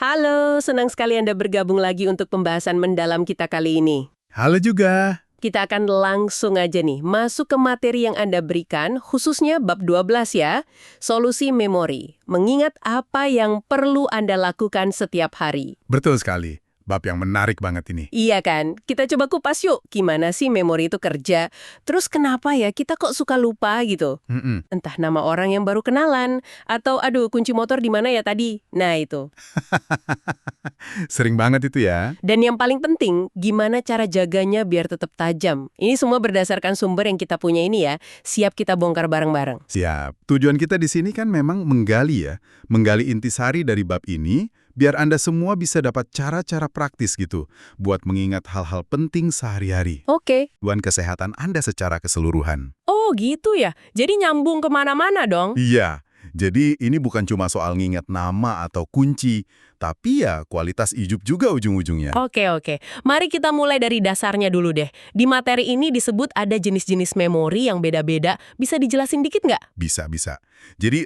Halo, senang sekali Anda bergabung lagi untuk pembahasan mendalam kita kali ini. Halo juga. Kita akan langsung aja nih, masuk ke materi yang Anda berikan, khususnya bab 12 ya, solusi memori. Mengingat apa yang perlu Anda lakukan setiap hari. Betul sekali. Bab yang menarik banget ini. Iya kan? Kita coba kupas yuk, gimana sih memori itu kerja? Terus kenapa ya kita kok suka lupa gitu? Mm-mm. Entah nama orang yang baru kenalan, atau aduh kunci motor di mana ya tadi? Nah itu. Sering banget itu ya. Dan yang paling penting, gimana cara jaganya biar tetap tajam. Ini semua berdasarkan sumber yang kita punya ini ya, siap kita bongkar bareng-bareng. Siap. Tujuan kita di sini kan memang menggali intisari dari bab ini, biar Anda semua bisa dapat cara-cara praktis gitu, buat mengingat hal-hal penting sehari-hari. Oke. Tujuan kesehatan Anda secara keseluruhan. Oh gitu ya, jadi nyambung kemana-mana dong. Iya. Jadi ini bukan cuma soal ngingat nama atau kunci, tapi ya kualitas hidup juga ujung-ujungnya. Oke. Mari kita mulai dari dasarnya dulu deh. Di materi ini disebut ada jenis-jenis memori yang beda-beda. Bisa dijelasin dikit nggak? Bisa. Jadi,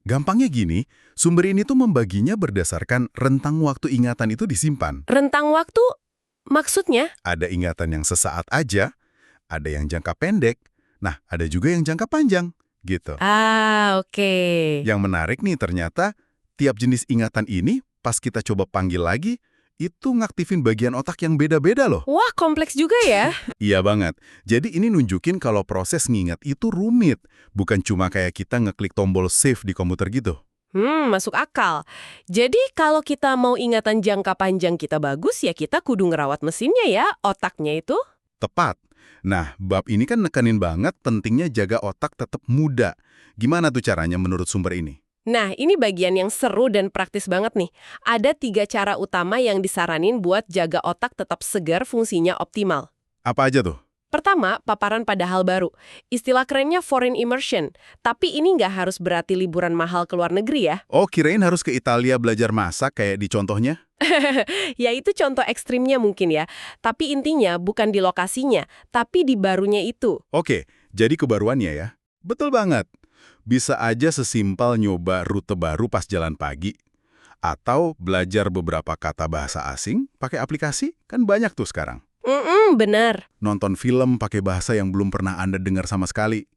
gampangnya gini, sumber ini tuh membaginya berdasarkan rentang waktu ingatan itu disimpan. Rentang waktu maksudnya? Ada ingatan yang sesaat aja, ada yang jangka pendek, nah ada juga yang jangka panjang, gitu. Ah, oke. Yang menarik nih ternyata, tiap jenis ingatan ini pas kita coba panggil lagi, itu ngaktifin bagian otak yang beda-beda loh. Wah, kompleks juga ya. Iya banget. Jadi ini nunjukin kalau proses ngingat itu rumit, bukan cuma kayak kita ngeklik tombol save di komputer gitu. Masuk akal. Jadi kalau kita mau ingatan jangka panjang kita bagus, ya kita kudu ngerawat mesinnya ya, otaknya itu. Tepat. Nah, bab ini kan nekenin banget pentingnya jaga otak tetap muda. Gimana tuh caranya menurut sumber ini? Nah, ini bagian yang seru dan praktis banget nih. Ada 3 cara utama yang disaranin buat jaga otak tetap segar, fungsinya optimal. Apa aja tuh? Pertama, paparan pada hal baru. Istilah kerennya foreign immersion. Tapi ini nggak harus berarti liburan mahal ke luar negeri ya. Oh, kirain harus ke Italia belajar masak kayak di contohnya? Ya itu contoh ekstrimnya mungkin ya. Tapi intinya bukan di lokasinya, tapi di barunya itu. Oke, jadi kebaruannya ya. Betul banget. Bisa aja sesimpel nyoba rute baru pas jalan pagi. Atau belajar beberapa kata bahasa asing pakai aplikasi, kan banyak tuh sekarang. Benar. Nonton film pakai bahasa yang belum pernah Anda dengar sama sekali.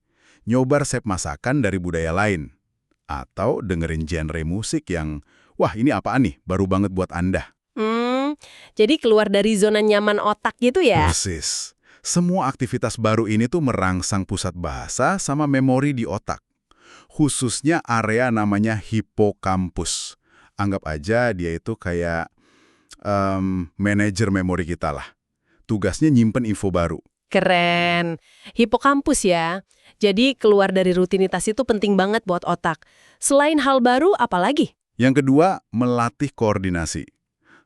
Nyoba resep masakan dari budaya lain. Atau dengerin genre musik yang, wah ini apaan nih, baru banget buat Anda. Jadi keluar dari zona nyaman otak gitu ya? Persis. Semua aktivitas baru ini tuh merangsang pusat bahasa sama memori di otak. Khususnya area namanya hipokampus. Anggap aja dia itu kayak manajer memori kita lah. Tugasnya nyimpen info baru. Keren. Hipokampus ya. Jadi keluar dari rutinitas itu penting banget buat otak. Selain hal baru, apa lagi? Yang kedua, melatih koordinasi.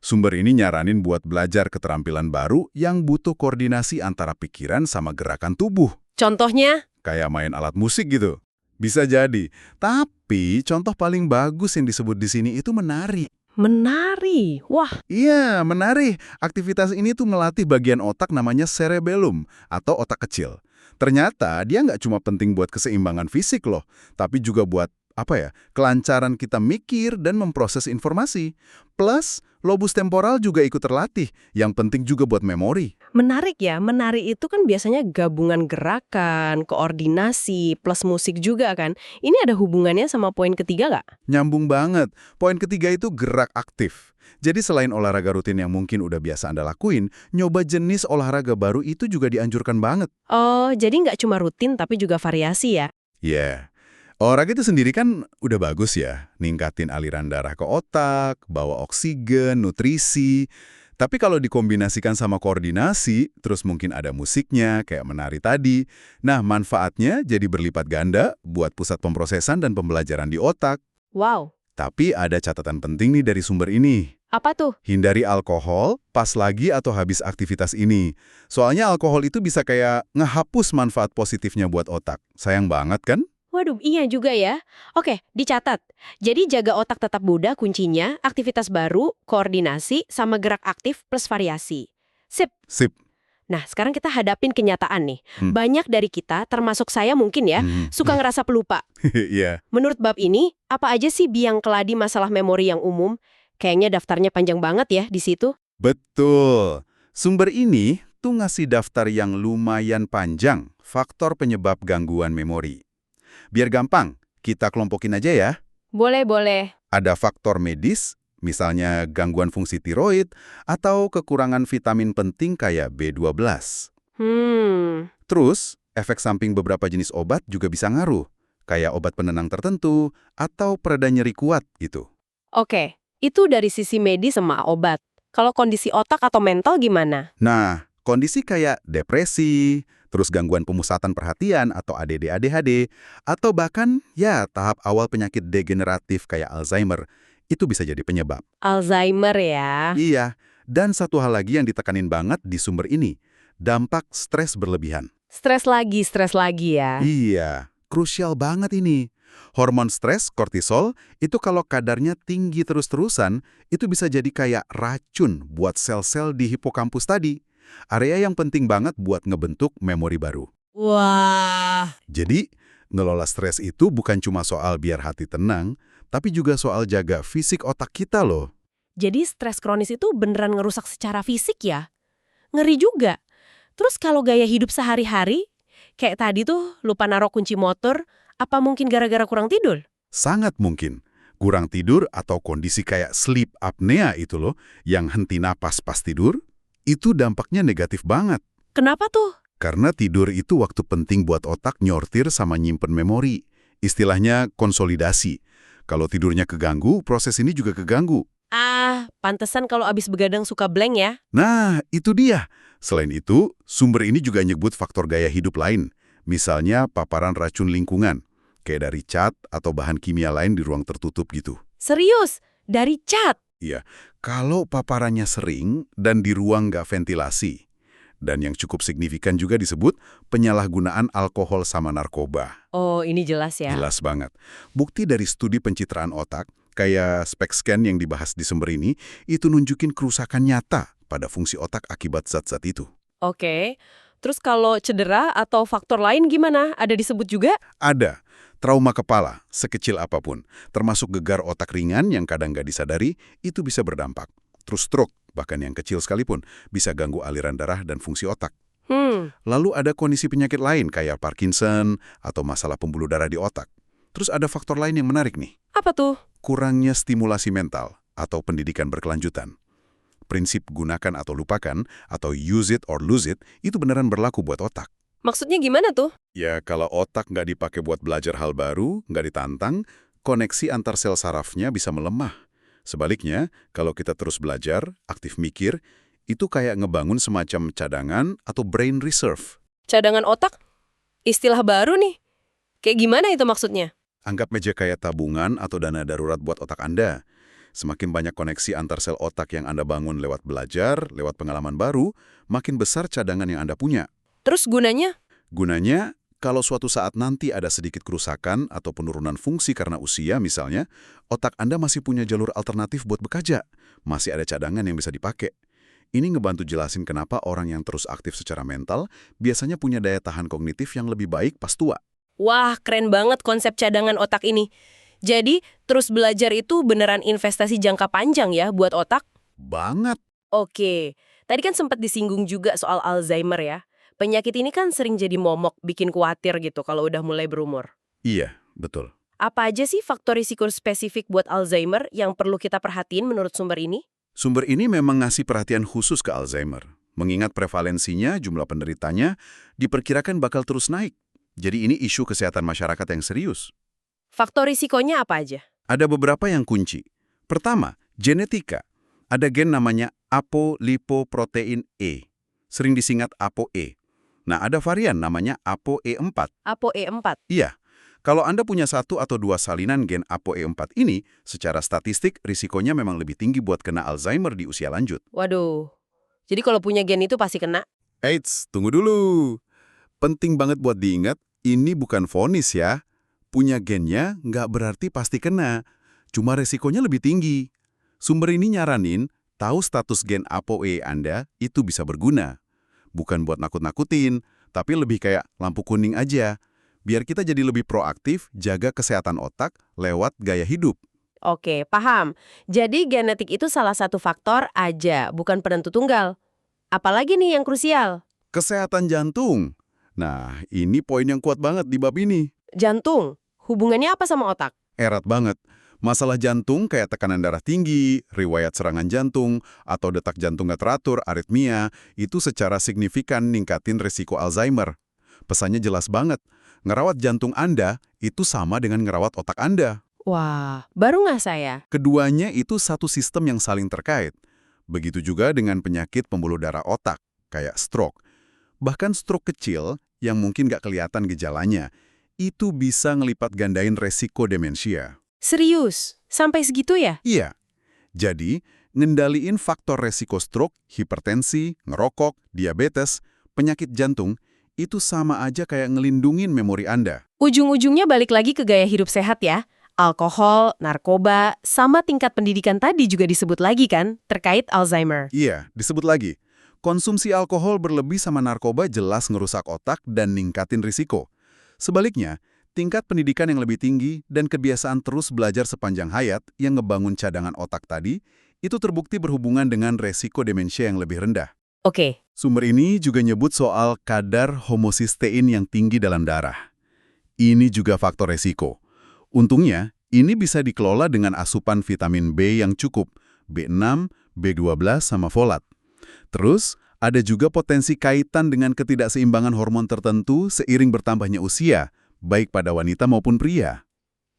Sumber ini nyaranin buat belajar keterampilan baru yang butuh koordinasi antara pikiran sama gerakan tubuh. Contohnya? Kayak main alat musik gitu. Bisa jadi. Tapi contoh paling bagus yang disebut di sini itu menari. Menari. Wah, Iya, menari. Aktivitas ini tuh melatih bagian otak namanya cerebellum atau otak kecil. Ternyata dia nggak cuma penting buat keseimbangan fisik loh, tapi juga buat kelancaran kita mikir dan memproses informasi. Plus, lobus temporal juga ikut terlatih, yang penting juga buat memori. menarik ya. Menari itu kan biasanya gabungan gerakan, koordinasi, plus musik juga kan. Ini ada hubungannya sama poin ketiga nggak? Nyambung banget. Poin ketiga itu gerak aktif. Jadi selain olahraga rutin yang mungkin udah biasa Anda lakuin, nyoba jenis olahraga baru itu juga dianjurkan banget. Oh, jadi nggak cuma rutin tapi juga variasi ya? Yeah. Olahraga itu sendiri kan udah bagus ya, ningkatin aliran darah ke otak, bawa oksigen, nutrisi. Tapi kalau dikombinasikan sama koordinasi, terus mungkin ada musiknya, kayak menari tadi. Nah, manfaatnya jadi berlipat ganda buat pusat pemrosesan dan pembelajaran di otak. Wow, Tapi ada catatan penting nih dari sumber ini. apa tuh? Hindari alkohol pas lagi atau habis aktivitas ini. Soalnya alkohol itu bisa kayak ngehapus manfaat positifnya buat otak. Sayang banget kan? Waduh, iya juga ya. Oke, dicatat. Jadi jaga otak tetap muda kuncinya, aktivitas baru, koordinasi, sama gerak aktif plus variasi. Sip. Sip. Nah, sekarang kita hadapin kenyataan nih. Hmm. Banyak dari kita, termasuk saya mungkin ya, suka ngerasa pelupa. Iya. Menurut bab ini, apa aja sih biang keladi masalah memori yang umum? Kayaknya daftarnya panjang banget ya di situ. Betul. Sumber ini tuh ngasih daftar yang lumayan panjang, faktor penyebab gangguan memori. Biar gampang, kita kelompokin aja ya. Boleh. Ada faktor medis, misalnya gangguan fungsi tiroid, atau kekurangan vitamin penting kayak B12. Terus, efek samping beberapa jenis obat juga bisa ngaruh, kayak obat penenang tertentu atau pereda nyeri kuat gitu. Oke, itu dari sisi medis sama obat. Kalau kondisi otak atau mental gimana? Nah, kondisi kayak depresi, terus gangguan pemusatan perhatian atau ADD-ADHD, atau bahkan ya tahap awal penyakit degeneratif kayak Alzheimer, itu bisa jadi penyebab. Alzheimer ya. Iya, dan satu hal lagi yang ditekanin banget di sumber ini, dampak stres berlebihan. Stres lagi ya. Iya, krusial banget ini. Hormon stres, kortisol, itu kalau kadarnya tinggi terus-terusan, itu bisa jadi kayak racun buat sel-sel di hipokampus tadi. Area yang penting banget buat ngebentuk memori baru. Wah. Jadi, ngelola stres itu bukan cuma soal biar hati tenang, tapi juga soal jaga fisik otak kita loh. Jadi stres kronis itu beneran ngerusak secara fisik ya? Ngeri juga. Terus kalau gaya hidup sehari-hari, kayak tadi tuh lupa naruh kunci motor, apa mungkin gara-gara kurang tidur? Sangat mungkin. Kurang tidur atau kondisi kayak sleep apnea itu loh, yang henti napas pas tidur, itu dampaknya negatif banget. Kenapa tuh? Karena tidur itu waktu penting buat otak nyortir sama nyimpen memori. Istilahnya konsolidasi. Kalau tidurnya keganggu, proses ini juga keganggu. Pantesan kalau abis begadang suka blank ya? Nah, itu dia. Selain itu, sumber ini juga nyebut faktor gaya hidup lain. Misalnya paparan racun lingkungan, kayak dari cat atau bahan kimia lain di ruang tertutup gitu. Serius? Dari cat? Iya, kalau paparannya sering dan di ruang nggak ventilasi. Dan yang cukup signifikan juga disebut penyalahgunaan alkohol sama narkoba. Oh, ini jelas ya. Jelas banget. Bukti dari studi pencitraan otak, kayak SPECT scan yang dibahas di sumber ini, itu nunjukin kerusakan nyata pada fungsi otak akibat zat-zat itu. Oke. Terus kalau cedera atau faktor lain gimana? Ada disebut juga? Ada. Trauma kepala, sekecil apapun, termasuk gegar otak ringan yang kadang nggak disadari, itu bisa berdampak. Terus stroke, bahkan yang kecil sekalipun, bisa ganggu aliran darah dan fungsi otak. Lalu ada kondisi penyakit lain kayak Parkinson atau masalah pembuluh darah di otak. Terus ada faktor lain yang menarik nih. Apa tuh? Kurangnya stimulasi mental atau pendidikan berkelanjutan. Prinsip gunakan atau lupakan atau use it or lose it itu beneran berlaku buat otak. Maksudnya gimana tuh? Ya, kalau otak nggak dipakai buat belajar hal baru, nggak ditantang, koneksi antar sel sarafnya bisa melemah. Sebaliknya, kalau kita terus belajar, aktif mikir, itu kayak ngebangun semacam cadangan atau brain reserve. Cadangan otak? Istilah baru nih. Kayak gimana itu maksudnya? Anggap meja kayak tabungan atau dana darurat buat otak Anda. Semakin banyak koneksi antar sel otak yang Anda bangun lewat belajar, lewat pengalaman baru, makin besar cadangan yang Anda punya. Terus gunanya? Gunanya, kalau suatu saat nanti ada sedikit kerusakan atau penurunan fungsi karena usia misalnya, otak Anda masih punya jalur alternatif buat bekerja. Masih ada cadangan yang bisa dipakai. Ini ngebantu jelasin kenapa orang yang terus aktif secara mental biasanya punya daya tahan kognitif yang lebih baik pas tua. Wah, keren banget konsep cadangan otak ini. Jadi, terus belajar itu beneran investasi jangka panjang ya buat otak? Banget. Oke, tadi kan sempat disinggung juga soal Alzheimer ya. Penyakit ini kan sering jadi momok, bikin khawatir gitu kalau udah mulai berumur. Iya, betul. Apa aja sih faktor risiko spesifik buat Alzheimer yang perlu kita perhatiin menurut sumber ini? Sumber ini memang ngasih perhatian khusus ke Alzheimer. Mengingat prevalensinya, jumlah penderitanya, diperkirakan bakal terus naik. Jadi ini isu kesehatan masyarakat yang serius. Faktor risikonya apa aja? Ada beberapa yang kunci. Pertama, genetika. Ada gen namanya apolipoprotein E. Sering disingkat ApoE. Nah, ada varian namanya ApoE4. ApoE4. Iya. Kalau Anda punya satu atau dua salinan gen ApoE4 ini, secara statistik risikonya memang lebih tinggi buat kena Alzheimer di usia lanjut. Waduh. Jadi kalau punya gen itu pasti kena? Eits, tunggu dulu. Penting banget buat diingat, ini bukan vonis ya. Punya gennya nggak berarti pasti kena. Cuma risikonya lebih tinggi. Sumber ini nyaranin, tahu status gen ApoE Anda itu bisa berguna. Bukan buat nakut-nakutin, tapi lebih kayak lampu kuning aja. Biar kita jadi lebih proaktif, jaga kesehatan otak lewat gaya hidup. Oke, paham. Jadi genetik itu salah satu faktor aja, bukan penentu tunggal. Apalagi nih yang krusial? Kesehatan jantung. Nah, ini poin yang kuat banget di bab ini. Jantung. Hubungannya apa sama otak? Erat banget. Masalah jantung kayak tekanan darah tinggi, riwayat serangan jantung, atau detak jantung nggak teratur, aritmia, itu secara signifikan ningkatin risiko Alzheimer. Pesannya jelas banget. Ngerawat jantung Anda itu sama dengan ngerawat otak Anda. Wah, baru nggak saya? Keduanya itu satu sistem yang saling terkait. Begitu juga dengan penyakit pembuluh darah otak, kayak stroke. Bahkan stroke kecil, yang mungkin nggak kelihatan gejalanya, itu bisa ngelipat gandain resiko demensia. Serius? Sampai segitu ya? Iya. Jadi, ngendaliin faktor resiko stroke, hipertensi, ngerokok, diabetes, penyakit jantung, itu sama aja kayak ngelindungin memori Anda. Ujung-ujungnya balik lagi ke gaya hidup sehat ya. Alkohol, narkoba, sama tingkat pendidikan tadi juga disebut lagi kan, terkait Alzheimer. Iya, disebut lagi. Konsumsi alkohol berlebih sama narkoba jelas ngerusak otak dan ningkatin risiko. Sebaliknya, tingkat pendidikan yang lebih tinggi dan kebiasaan terus belajar sepanjang hayat yang ngebangun cadangan otak tadi, itu terbukti berhubungan dengan resiko demensia yang lebih rendah. Oke, Sumber ini juga nyebut soal kadar homosistein yang tinggi dalam darah. Ini juga faktor resiko. Untungnya, ini bisa dikelola dengan asupan vitamin B yang cukup, B6, B12, sama folat. Terus, ada juga potensi kaitan dengan ketidakseimbangan hormon tertentu seiring bertambahnya usia, baik pada wanita maupun pria.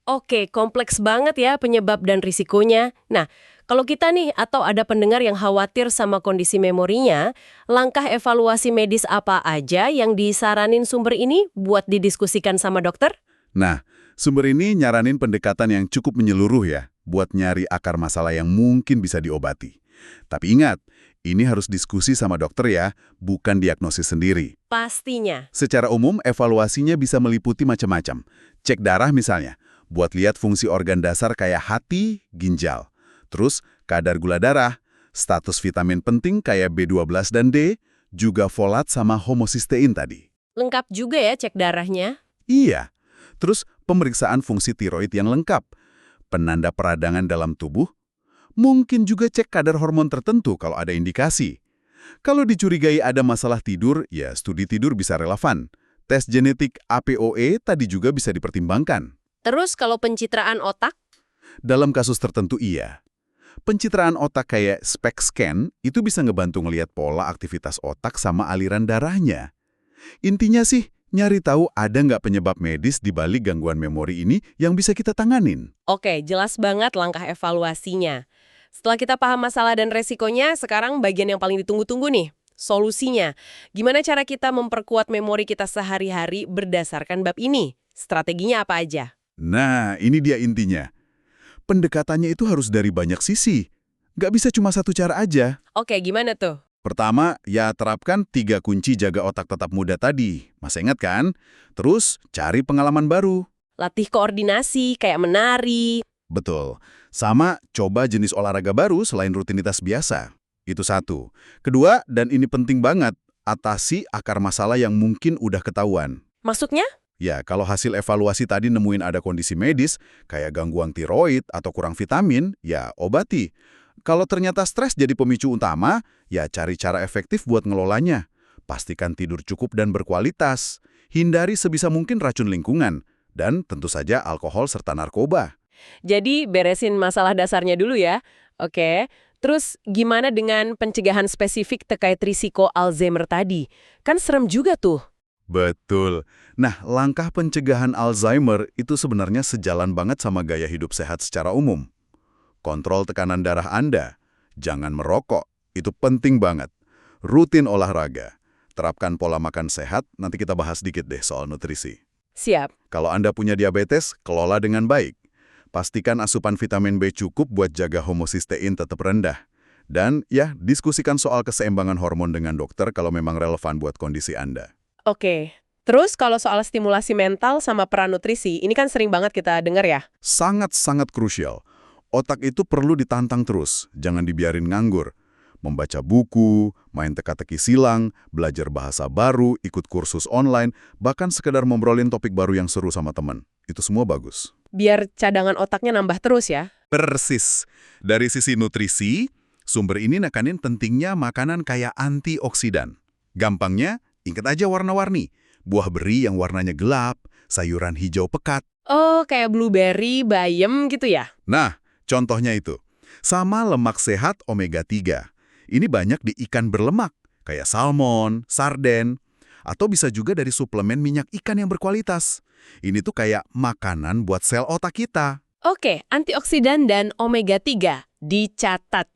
Oke, kompleks banget ya penyebab dan risikonya. Nah, kalau kita nih atau ada pendengar yang khawatir sama kondisi memorinya, langkah evaluasi medis apa aja yang disaranin sumber ini buat didiskusikan sama dokter? Nah, sumber ini nyaranin pendekatan yang cukup menyeluruh ya, buat nyari akar masalah yang mungkin bisa diobati. Tapi ingat, ini harus diskusi sama dokter ya, bukan diagnosis sendiri. Pastinya. Secara umum, evaluasinya bisa meliputi macam-macam. Cek darah misalnya, buat lihat fungsi organ dasar kayak hati, ginjal. Terus, kadar gula darah, status vitamin penting kayak B12 dan D, juga folat sama homosistein tadi. Lengkap juga ya cek darahnya. Iya. Terus, pemeriksaan fungsi tiroid yang lengkap. Penanda peradangan dalam tubuh. Mungkin juga cek kadar hormon tertentu kalau ada indikasi. Kalau dicurigai ada masalah tidur, ya studi tidur bisa relevan. Tes genetik APOE tadi juga bisa dipertimbangkan. Terus kalau pencitraan otak? Dalam kasus tertentu iya. Pencitraan otak kayak SPECT scan itu bisa ngebantu ngelihat pola aktivitas otak sama aliran darahnya. Intinya sih, nyari tahu ada nggak penyebab medis di balik gangguan memori ini yang bisa kita tanganin. Oke, jelas banget langkah evaluasinya. Setelah kita paham masalah dan resikonya, sekarang bagian yang paling ditunggu-tunggu nih, solusinya. Gimana cara kita memperkuat memori kita sehari-hari berdasarkan bab ini? Strateginya apa aja? Nah, ini dia intinya. Pendekatannya itu harus dari banyak sisi. Nggak bisa cuma satu cara aja. Oke, gimana tuh? Pertama, ya terapkan 3 kunci jaga otak tetap muda tadi. Masih ingat kan? Terus, cari pengalaman baru. Latih koordinasi, kayak menari. Betul. Sama, coba jenis olahraga baru selain rutinitas biasa. Itu satu. Kedua, dan ini penting banget, atasi akar masalah yang mungkin udah ketahuan. Maksudnya? Ya, kalau hasil evaluasi tadi nemuin ada kondisi medis, kayak gangguan tiroid atau kurang vitamin, ya obati. Kalau ternyata stres jadi pemicu utama, ya cari cara efektif buat ngelolanya. Pastikan tidur cukup dan berkualitas. Hindari sebisa mungkin racun lingkungan. Dan tentu saja alkohol serta narkoba. Jadi beresin masalah dasarnya dulu ya. Oke. Terus gimana dengan pencegahan spesifik terkait risiko Alzheimer tadi? Kan serem juga tuh. Betul. Nah, langkah pencegahan Alzheimer itu sebenarnya sejalan banget sama gaya hidup sehat secara umum. Kontrol tekanan darah Anda. Jangan merokok. Itu penting banget. Rutin olahraga. Terapkan pola makan sehat, nanti kita bahas dikit deh soal nutrisi. Siap. Kalau Anda punya diabetes, kelola dengan baik. Pastikan asupan vitamin B cukup buat jaga homosistein tetap rendah. Dan ya, diskusikan soal keseimbangan hormon dengan dokter kalau memang relevan buat kondisi Anda. Oke. Terus kalau soal stimulasi mental sama peran nutrisi, ini kan sering banget kita dengar ya. Sangat-sangat krusial. Otak itu perlu ditantang terus, jangan dibiarin nganggur. Membaca buku, main teka-teki silang, belajar bahasa baru, ikut kursus online, bahkan sekedar ngobrolin topik baru yang seru sama teman. Itu semua bagus. Biar cadangan otaknya nambah terus ya. Persis. Dari sisi nutrisi, sumber ini nekanin pentingnya makanan kaya antioksidan. Gampangnya, ingat aja warna-warni. Buah beri yang warnanya gelap, sayuran hijau pekat. Oh, kayak blueberry, bayam gitu ya? Nah, contohnya itu. Sama lemak sehat omega 3. Ini banyak di ikan berlemak, kayak salmon, sarden, atau bisa juga dari suplemen minyak ikan yang berkualitas. Ini tuh kayak makanan buat sel otak kita. Oke, antioksidan dan omega 3 dicatat.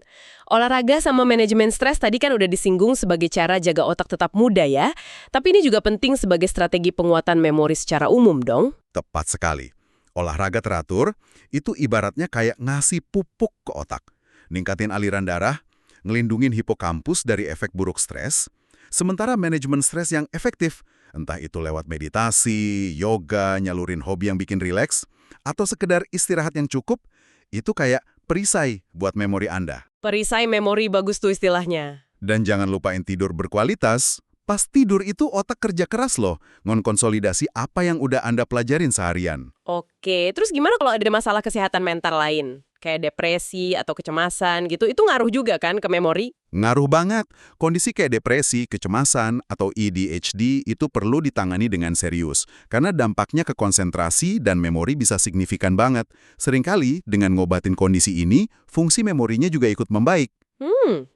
Olahraga sama manajemen stres tadi kan udah disinggung sebagai cara jaga otak tetap muda ya. Tapi ini juga penting sebagai strategi penguatan memori secara umum dong. Tepat sekali. Olahraga teratur itu ibaratnya kayak ngasih pupuk ke otak. Ningkatin aliran darah, ngelindungin hipokampus dari efek buruk stres. Sementara manajemen stres yang efektif, entah itu lewat meditasi, yoga, nyalurin hobi yang bikin rileks, atau sekedar istirahat yang cukup, itu kayak perisai buat memori Anda. Perisai memori bagus tuh istilahnya. Dan jangan lupain tidur berkualitas. Pas tidur itu otak kerja keras loh, ngonkonsolidasi apa yang udah Anda pelajarin seharian. Oke, terus gimana kalau ada masalah kesehatan mental lain? Kayak depresi atau kecemasan gitu, itu ngaruh juga kan ke memori? Ngaruh banget. Kondisi kayak depresi, kecemasan, atau ADHD itu perlu ditangani dengan serius. Karena dampaknya ke konsentrasi dan memori bisa signifikan banget. Seringkali dengan ngobatin kondisi ini, fungsi memorinya juga ikut membaik.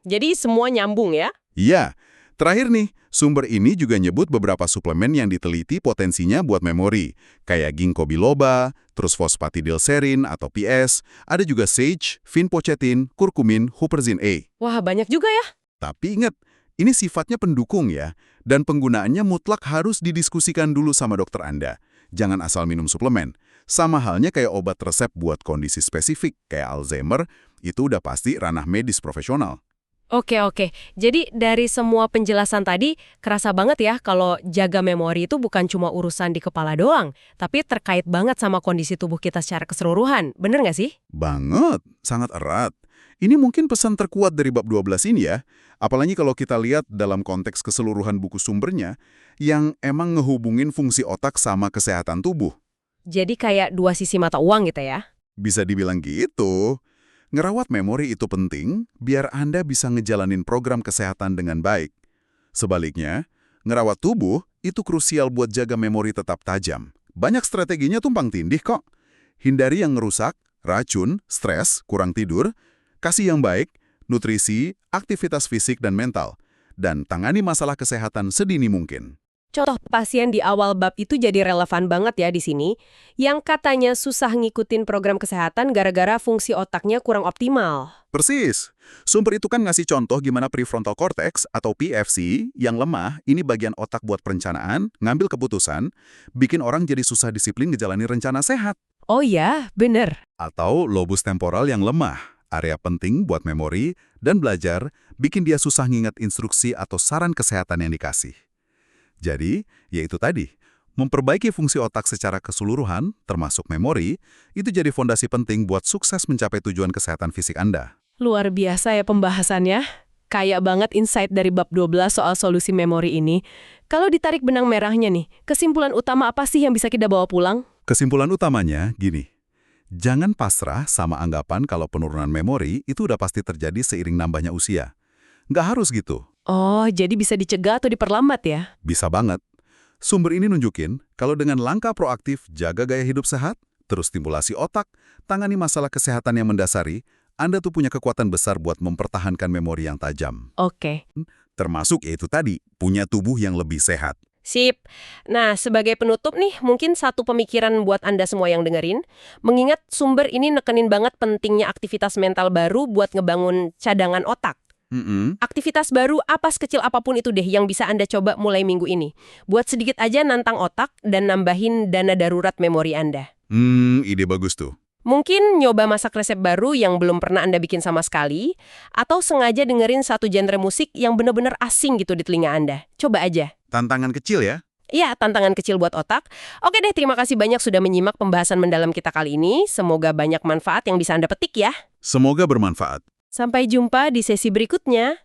Jadi semua nyambung ya? Iya. Terakhir nih, sumber ini juga nyebut beberapa suplemen yang diteliti potensinya buat memori. Kayak ginkgo biloba, terus fosfatidilserin atau PS, ada juga sage, vinpochetin, kurkumin, huperzine A. Wah, banyak juga ya? Tapi ingat, ini sifatnya pendukung ya, dan penggunaannya mutlak harus didiskusikan dulu sama dokter Anda. Jangan asal minum suplemen. Sama halnya kayak obat resep buat kondisi spesifik, kayak Alzheimer, itu udah pasti ranah medis profesional. Oke. Jadi dari semua penjelasan tadi, kerasa banget ya kalau jaga memori itu bukan cuma urusan di kepala doang, tapi terkait banget sama kondisi tubuh kita secara keseluruhan. Bener nggak sih? Banget, sangat erat. Ini mungkin pesan terkuat dari bab 12 ini ya, apalagi kalau kita lihat dalam konteks keseluruhan buku sumbernya, yang emang ngehubungin fungsi otak sama kesehatan tubuh. Jadi kayak dua sisi mata uang gitu ya? Bisa dibilang gitu. Ngerawat memori itu penting biar Anda bisa ngejalanin program kesehatan dengan baik. Sebaliknya, ngerawat tubuh itu krusial buat jaga memori tetap tajam. Banyak strateginya tumpang tindih kok. Hindari yang ngerusak, racun, stres, kurang tidur, kasih yang baik, nutrisi, aktivitas fisik dan mental, dan tangani masalah kesehatan sedini mungkin. Contoh pasien di awal bab itu jadi relevan banget ya di sini, yang katanya susah ngikutin program kesehatan gara-gara fungsi otaknya kurang optimal. Persis. Sumber itu kan ngasih contoh gimana prefrontal cortex atau PFC yang lemah, ini bagian otak buat perencanaan, ngambil keputusan, bikin orang jadi susah disiplin ngejalani rencana sehat. Oh ya, bener. Atau lobus temporal yang lemah, area penting buat memori dan belajar, bikin dia susah ngingat instruksi atau saran kesehatan yang dikasih. Jadi, yaitu tadi, memperbaiki fungsi otak secara keseluruhan, termasuk memori, itu jadi fondasi penting buat sukses mencapai tujuan kesehatan fisik Anda. Luar biasa ya pembahasannya. Kayak banget insight dari bab 12 soal solusi memori ini. Kalau ditarik benang merahnya nih, kesimpulan utama apa sih yang bisa kita bawa pulang? Kesimpulan utamanya, gini. Jangan pasrah sama anggapan kalau penurunan memori itu udah pasti terjadi seiring nambahnya usia. Nggak harus gitu. Oh, jadi bisa dicegah atau diperlambat ya? Bisa banget. Sumber ini nunjukin kalau dengan langkah proaktif jaga gaya hidup sehat, terus stimulasi otak, tangani masalah kesehatan yang mendasari, Anda tuh punya kekuatan besar buat mempertahankan memori yang tajam. Oke. Termasuk yaitu tadi, punya tubuh yang lebih sehat. Sip. Nah, sebagai penutup nih, mungkin satu pemikiran buat Anda semua yang dengerin. Mengingat sumber ini nekenin banget pentingnya aktivitas mental baru buat ngebangun cadangan otak. Aktivitas baru apa sekecil apapun itu deh yang bisa Anda coba mulai minggu ini. Buat sedikit aja nantang otak dan nambahin dana darurat memori Anda. Ide bagus tuh. Mungkin nyoba masak resep baru yang belum pernah Anda bikin sama sekali, atau sengaja dengerin satu genre musik yang bener-bener asing gitu di telinga Anda. Coba aja. Tantangan kecil ya? Iya, tantangan kecil buat otak. Oke deh, terima kasih banyak sudah menyimak pembahasan mendalam kita kali ini. Semoga banyak manfaat yang bisa Anda petik ya. Semoga bermanfaat. Sampai jumpa di sesi berikutnya.